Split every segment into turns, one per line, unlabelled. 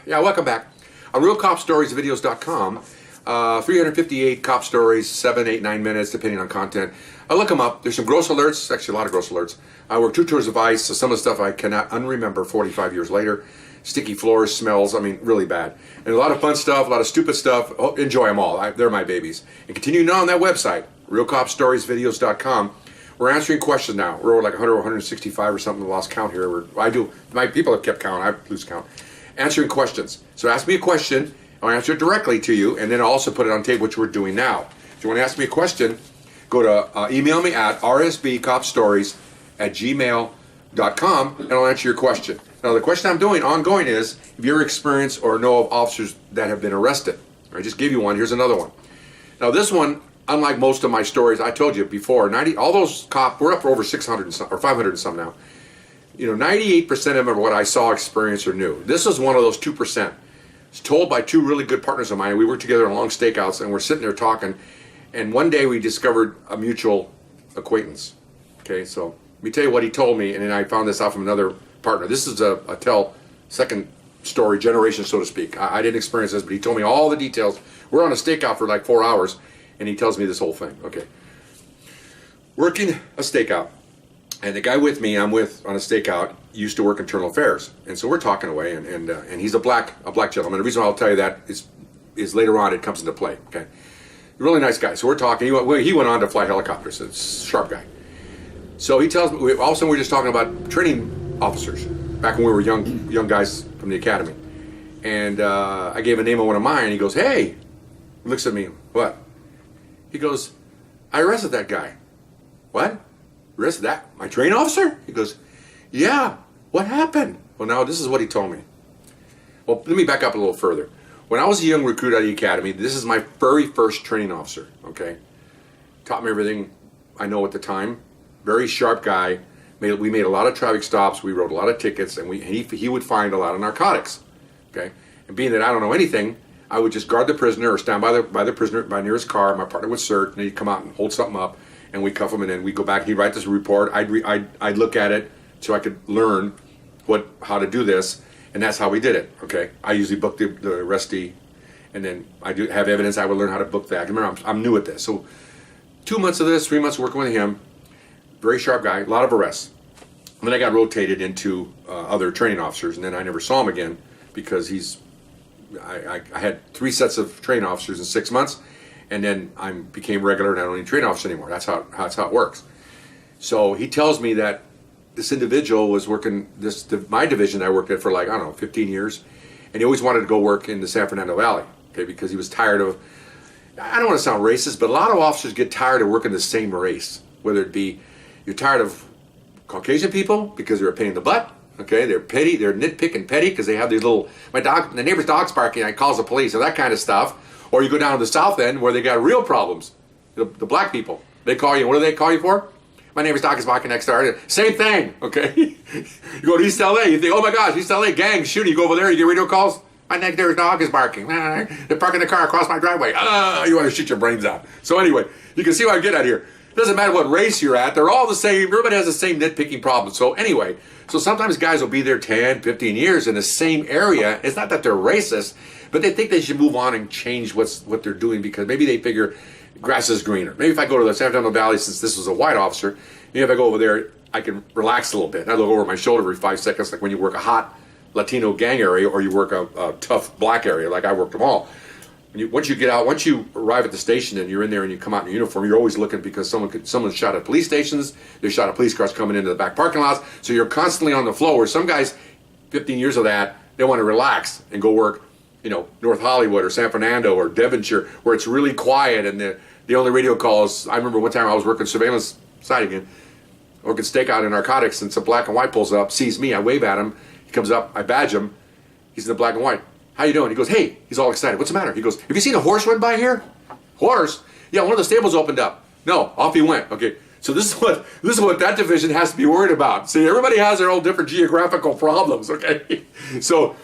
Yeah, welcome back. On RealCopStoriesVideos.com, 358 cop stories, 7, 8, 9 minutes, depending on content. I look them up. There's some gross alerts, actually a lot of gross alerts. I work 2 tours of ice, so some of the stuff I cannot unremember 45 years later. Sticky floors, smells, I mean, really bad. And a lot of fun stuff, a lot of stupid stuff. Oh, enjoy them all. They're my babies. And continuing on that website, RealCopStoriesVideos.com, we're answering questions now. We're like 100 or 165 or something, lost count here. My people have kept count, I lose count. Answering questions. So ask me a question, I'll answer it directly to you, and then I'll also put it on tape, which we're doing now. If you want to ask me a question, go to email me at rsbcopstories@gmail.com, and I'll answer your question. Now, the question I'm doing ongoing is, if you ever experience or know of officers that have been arrested. I just gave you one, here's another one. Now this one, unlike most of my stories, I told you before, all those cops, we're up for over 600 and some, or 500 and some now. 98% of them are what I saw, experienced, or knew. This is one of those 2%. It's told by 2 really good partners of mine. We worked together on long stakeouts, and we're sitting there talking, and one day we discovered a mutual acquaintance. Okay, so let me tell you what he told me, and then I found this out from another partner. This is a second story generation, so to speak. I didn't experience this, but he told me all the details. We're on a stakeout for like 4 hours, and he tells me this whole thing. Okay, working a stakeout. And the guy with me, I'm with on a stakeout, used to work internal affairs, and so we're talking away, and he's a black gentleman. The reason I'll tell you that is later on it comes into play. Okay, really nice guy. So we're talking. He went on to fly helicopters. It's a sharp guy. So he tells me. All of a sudden we're just talking about training officers back when we were young guys from the academy, and I gave a name of one of mine. And he goes, "Hey," he looks at me. What? He goes, "I arrested that guy." What? Arrested that? My training officer? He goes, "Yeah, what happened?" Well, now this is what he told me. Well, let me back up a little further. When I was a young recruit out of the academy, this is my very first training officer, okay? Taught me everything I know at the time. Very sharp guy. We made a lot of traffic stops, we wrote a lot of tickets, and he would find a lot of narcotics, okay? And being that I don't know anything, I would just guard the prisoner or stand by the prisoner near his car. My partner would search, and he'd come out and hold something up, and we'd cuff him, and then we'd go back, he'd write this report, I'd look at it so I could learn how to do this, and that's how we did it, okay? I usually book the arrestee, and then I do have evidence, I would learn how to book that. Remember, I'm new at this. So 2 months of this, 3 months working with him, very sharp guy, a lot of arrests. And then I got rotated into other training officers, and then I never saw him again because I had 3 sets of training officers in 6 months, and then I became regular and I don't need training officer anymore. That's how it works. So he tells me that this individual was working my division I worked at for like, I don't know, 15 years, and he always wanted to go work in the San Fernando Valley, okay, because he was tired of, I don't want to sound racist, but a lot of officers get tired of working the same race, whether it be you're tired of Caucasian people because they're a pain in the butt, okay, they're petty, they're nitpicking petty because they have these little, the neighbor's dog's barking, I calls the police, or that kind of stuff. Or you go down to the south end where they got real problems. The black people, they call you, what do they call you for? My neighbor's dog is barking next door. Same thing, okay? You go to East LA, you think, oh my gosh, East LA, gang, shooting. You go over there, you get radio calls, my neighbor's dog is barking. They're parking the car across my driveway. You want to shoot your brains out. So anyway, you can see what I get at here. It doesn't matter what race you're at, they're all the same, everybody has the same nitpicking problem. So anyway, so sometimes guys will be there 10, 15 years in the same area. It's not that they're racist, but they think they should move on and change what they're doing because maybe they figure grass is greener. Maybe if I go to the San Fernando Valley, since this was a white officer, maybe if I go over there, I can relax a little bit. And I look over my shoulder every 5 seconds, like when you work a hot Latino gang area or you work a tough black area, like I worked them all. Once you arrive at the station and you're in there and you come out in your uniform, you're always looking because someone shot at police stations, they shot at police cars coming into the back parking lots, so you're constantly on the floor where some guys, 15 years of that, they want to relax and go work, North Hollywood or San Fernando or Devonshire where it's really quiet and the only radio calls, I remember one time I was working surveillance side again, working stakeout in narcotics, and some black and white pulls up, sees me, I wave at him, he comes up, I badge him, he's in the black and white. How you doing? He goes, hey, he's all excited. What's the matter? He goes, have you seen a horse run by here? Horse? Yeah, one of the stables opened up. No, off he went. Okay, so this is what that division has to be worried about. See, everybody has their own different geographical problems, okay? So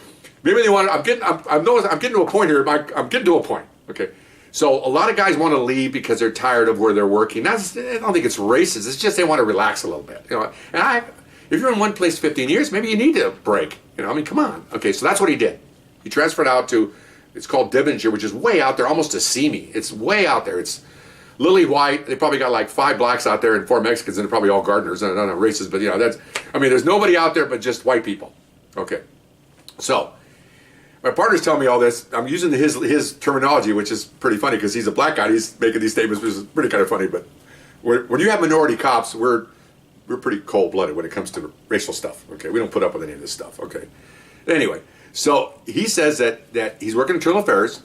maybe they want, I'm getting to a point here, I'm getting to a point, okay? So a lot of guys want to leave because they're tired of where they're working. I don't think it's racist, it's just they want to relax a little bit, And if you're in one place 15 years, maybe you need a break, I mean, come on. Okay, so that's what he did. He transferred out to, it's called Devonshire, which is way out there, almost to Simi. It's way out there. It's lily white. They probably got like 5 blacks out there and 4 Mexicans, and they're probably all gardeners. I don't know races, but that's, I mean, there's nobody out there but just white people. Okay. So, my partner's telling me all this. I'm using his terminology, which is pretty funny because he's a black guy. He's making these statements, which is pretty kind of funny. But when you have minority cops, we're pretty cold-blooded when it comes to racial stuff. Okay, we don't put up with any of this stuff. Okay. Anyway, so he says that he's working internal affairs,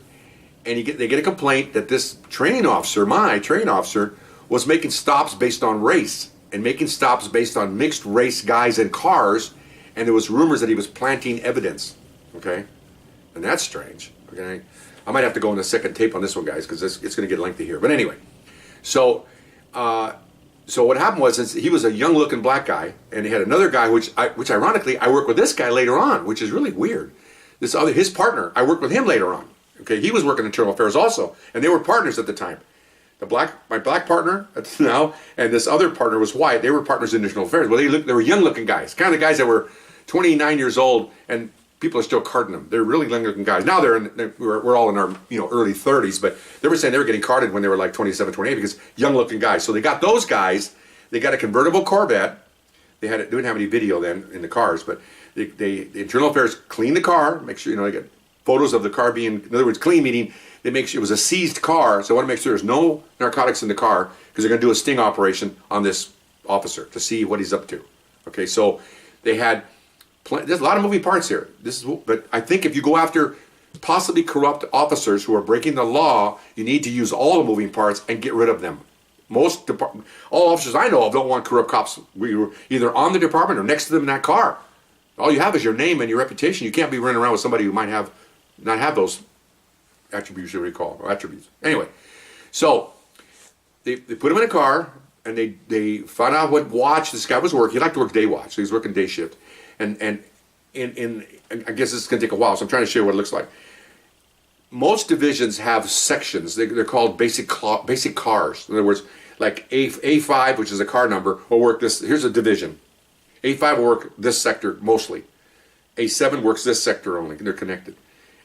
and they get a complaint that this training officer, my training officer, was making stops based on race and making stops based on mixed race guys in cars, and there was rumors that he was planting evidence. Okay. And that's strange. Okay, I might have to go on the second tape on this one, guys, because it's going to get lengthy here. But anyway, so what happened was he was a young-looking black guy, and he had another guy, which ironically I worked with this guy later on, which is really weird. His partner, I worked with him later on. Okay, he was working internal affairs also, and they were partners at the time. My black partner now, and this other partner was white. They were partners in internal affairs. Well, they were young-looking guys, kind of the guys that were 29 years old, and people are still carding them. They're really young-looking guys. Now we're all in our early 30s, but they were saying they were getting carded when they were like 27, 28 because young-looking guys. So they got those guys. They got a convertible Corvette. They didn't have any video then in the cars, but the internal affairs cleaned the car, make sure they get photos of the car being, in other words, clean meaning they make sure it was a seized car. So I want to make sure there's no narcotics in the car because they're going to do a sting operation on this officer to see what he's up to. Okay, so they had. There's a lot of moving parts here. But I think if you go after possibly corrupt officers who are breaking the law, you need to use all the moving parts and get rid of them. All officers I know of don't want corrupt cops either on the department or next to them in that car. All you have is your name and your reputation. You can't be running around with somebody who might not have those attributes you recall or attributes. Anyway, so they put him in a car and they found out what watch this guy was working. He liked to work day watch, so he was working day shift. And I guess this is going to take a while, so I'm trying to show you what it looks like. Most divisions have sections. They're called basic cars. In other words, like A5, which is a car number, will work this. Here's a division. A5 will work this sector mostly. A7 works this sector only. They're connected.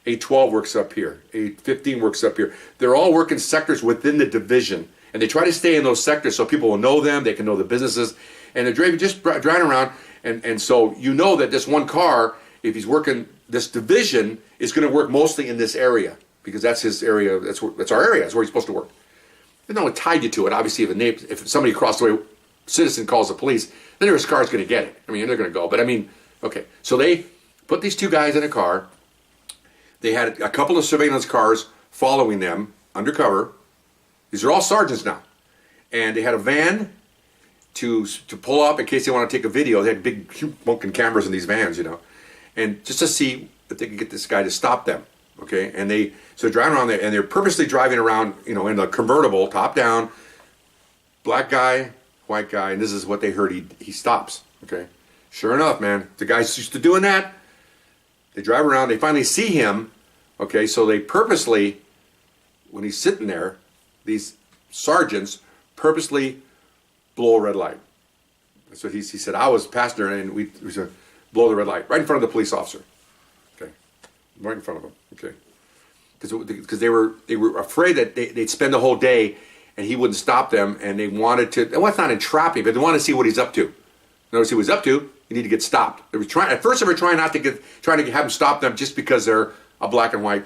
A12 works up here. A15 works up here. They're all working sectors within the division. And they try to stay in those sectors so people will know them. They can know the businesses. And they're driving around. And so that this one car, if he's working this division, is going to work mostly in this area because that's his area. That's our area. That's where he's supposed to work. They don't tie you to it. Obviously, if somebody across the way, citizen calls the police, then his car's going to get it. I mean, they're going to go. But I mean, okay. So they put these 2 guys in a car. They had a couple of surveillance cars following them undercover. These are all sergeants now, and they had a van to pull up in case they want to take a video. They had big smoking cameras in these vans, and just to see if they could get this guy to stop them. Okay, and so driving around there, and they're purposely driving around, in the convertible, top down, black guy, white guy, and this is what they heard. He stops. Okay, sure enough, man, the guy's used to doing that. They drive around. They finally see him. Okay, so they purposely, when he's sitting there, these sergeants purposely blow a red light. So he said, I was passenger and we said, blow the red light right in front of the police officer. Okay, right in front of him. Okay, because they were afraid that they'd spend the whole day and he wouldn't stop them, and they wanted to. Well, it's not entrap him, but they wanted to see what he's up to. Notice he was up to. You need to get stopped. They were trying. At first, they were trying to have him stop them just because they're a black and white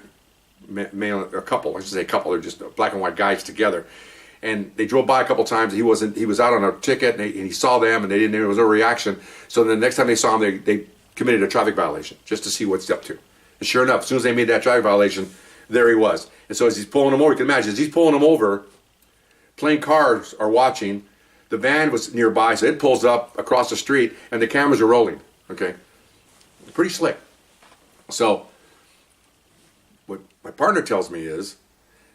male, a couple. I should say a couple. They're just black and white guys together. And they drove by a couple times. He was out on a ticket, and he saw them, and there was no reaction. So the next time they saw him, they committed a traffic violation just to see what he's up to. And sure enough, as soon as they made that traffic violation, there he was. And so as he's pulling them over, you can imagine, as he's pulling them over, plain cars are watching. The van was nearby, so it pulls up across the street, and the cameras are rolling. Okay, pretty slick. So what my partner tells me is,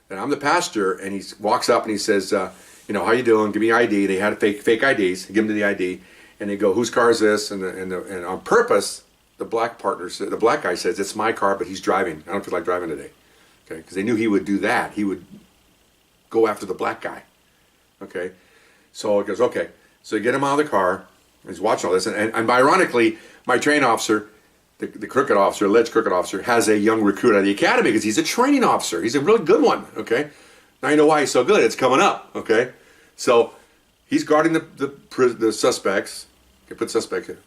and I'm the pastor, and he walks up and he says, how you doing? Give me ID. They had fake IDs. Give them the ID, and they go, whose car is this? And on purpose, the black guy says, it's my car, but he's driving. I don't feel like driving today. Okay, because they knew he would do that. He would go after the black guy. Okay, so it goes, okay. So you get him out of the car. He's watching all this, and ironically, my train officer the crooked officer, alleged crooked officer, has a young recruit out of the academy because he's a training officer. He's a really good one, okay? Now you know why he's so good. It's coming up, okay? So he's guarding the suspects. Okay, put suspect here.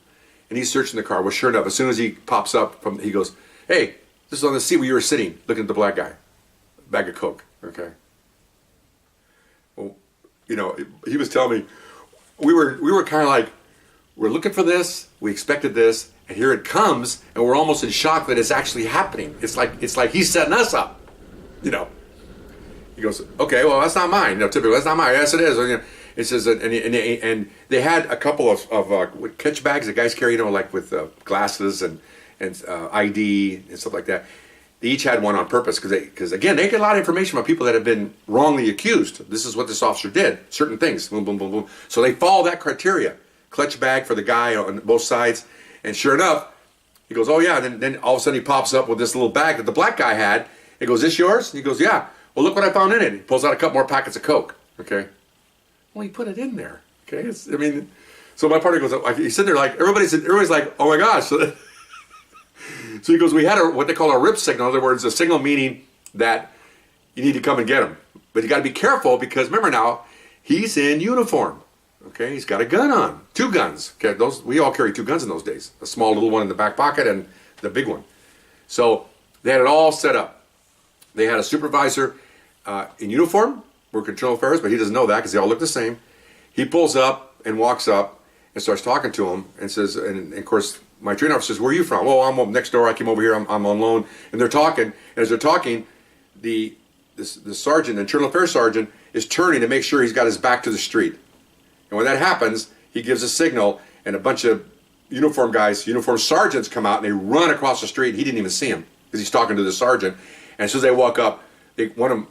And he's searching the car. Well, sure enough, as soon as he pops up, he goes, hey, this is on the seat where you were sitting, looking at the black guy. Bag of Coke, okay? Well, you know, he was telling me, we were kind of like, we're looking for this, we expected this, and here it comes, and we're almost in shock that it's actually happening. It's like he's setting us up, you know. He goes, okay, well, that's not mine. No, typically, that's not mine. Yes, it is. You know, it says, and they had a couple of catch bags that guys carry, you know, like with glasses and ID and stuff like that. They each had one on purpose because again, they get a lot of information about people that have been wrongly accused. This is what this officer did. Certain things, boom, boom, boom, boom. So they follow that criteria. Clutch bag for the guy on both sides, and sure enough, he goes, oh yeah. And then all of a sudden he pops up with this little bag that the black guy had. He goes, this yours? He goes, yeah. Well, look what I found in it. He pulls out a couple more packets of Coke. Okay. Well, he put it in there. Okay. So my partner goes, he's sitting there like everybody's like, oh my gosh. So he goes, we had what they call a RIP signal. In other words, a signal meaning that you need to come and get him. But you got to be careful because remember now, he's in uniform. Okay, he's got a gun on, 2 guns. Okay, we all carry 2 guns in those days. A small little one in the back pocket and the big one. So they had it all set up. They had a supervisor in uniform, working internal affairs, but he doesn't know that because they all look the same. He pulls up and walks up and starts talking to him and says, and of course, my training officer says, where are you from? Oh, I'm next door. I came over here. I'm on loan. And they're talking. And as they're talking, the sergeant, the internal affairs sergeant, is turning to make sure he's got his back to the street. And when that happens, he gives a signal, and a bunch of uniform guys, uniform sergeants come out, and they run across the street. He didn't even see him because he's talking to the sergeant. And as soon as they walk up, he told him,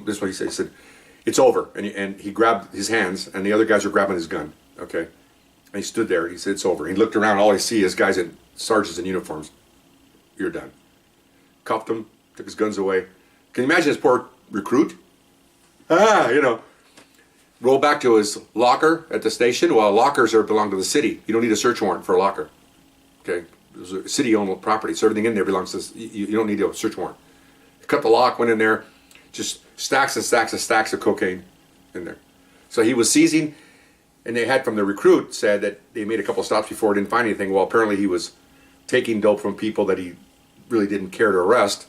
this is what he said. He said, it's over. And he grabbed his hands, and the other guys were grabbing his gun. Okay. And he stood there. He said, it's over. He looked around. All I see is guys in sergeants in uniforms. You're done. Cuffed him, took his guns away. Can you imagine his poor recruit? Roll back to his locker at the station. Well, lockers belong to the city. You don't need a search warrant for a locker. Okay, those are city-owned property, so everything in there belongs to. You don't need a search warrant. Cut the lock, went in there, just stacks and stacks and stacks of cocaine in there. So he was seizing, and they had from the recruit said that they made a couple of stops before, didn't find anything. Well, apparently he was taking dope from people that he really didn't care to arrest,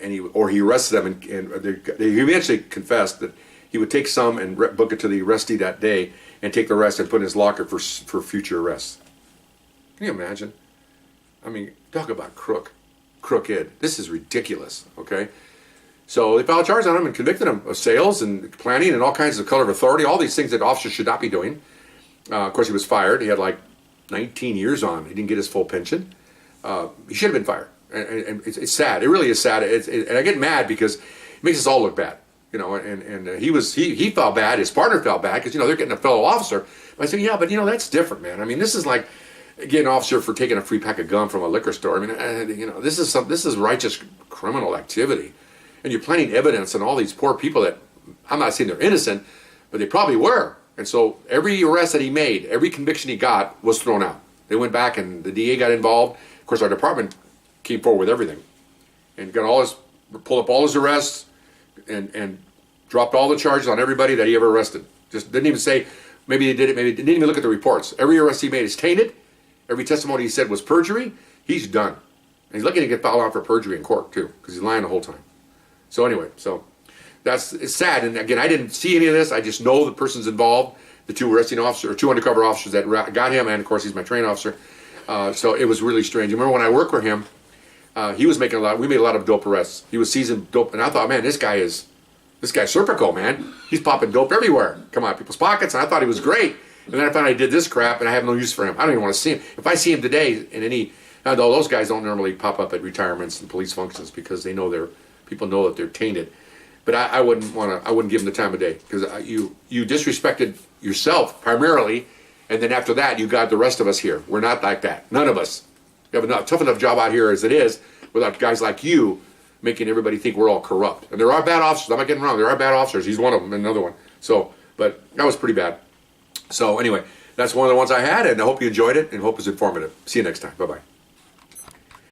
and he arrested them, and they eventually confessed that he would take some and book it to the arrestee that day and take the rest and put in his locker for future arrests. Can you imagine? I mean, talk about crooked. This is ridiculous, okay? So they filed charges on him and convicted him of sales and planning and all kinds of color of authority, all these things that officers should not be doing. Of course, he was fired. He had like 19 years on. He didn't get his full pension. He should have been fired. And it's sad. It really is sad. And I get mad because it makes us all look bad. You know, and he felt bad. His partner felt bad because, they're getting a fellow officer. But I said, yeah, but, that's different, man. I mean, this is like getting an officer for taking a free pack of gum from a liquor store. I mean, this is righteous criminal activity. And you're planting evidence on all these poor people that, I'm not saying they're innocent, but they probably were. And so every arrest that he made, every conviction he got was thrown out. They went back and the DA got involved. Of course, our department came forward with everything and pulled up all his arrests, and dropped all the charges on everybody that he ever arrested. Just didn't even say, maybe they did it, maybe didn't even look at the reports. Every arrest he made is tainted. Every testimony he said was perjury. He's done. And he's lucky to get filed out for perjury in court, too, because he's lying the whole time. So anyway, it's sad. And again, I didn't see any of this. I just know the person's involved, the 2 arresting officers, or 2 undercover officers that got him, and of course he's my trained officer. So it was really strange. Remember when I worked with him, he was making we made a lot of dope arrests. He was seizing dope, and I thought, man, this guy's Serpico, man. He's popping dope everywhere. Come on, people's pockets, and I thought he was great. And then I found out he did this crap, and I have no use for him. I don't even want to see him. If I see him today in any, although those guys don't normally pop up at retirements and police functions because people know that they're tainted. But I wouldn't give him the time of day because you disrespected yourself primarily, and then after that you got the rest of us here. We're not like that. None of us. We have a tough enough job out here as it is without guys like you making everybody think we're all corrupt. And there are bad officers. I'm not getting wrong. There are bad officers. He's one of them, another one. So, but that was pretty bad. So anyway, that's one of the ones I had, and I hope you enjoyed it and hope it's informative. See you next time. Bye-bye.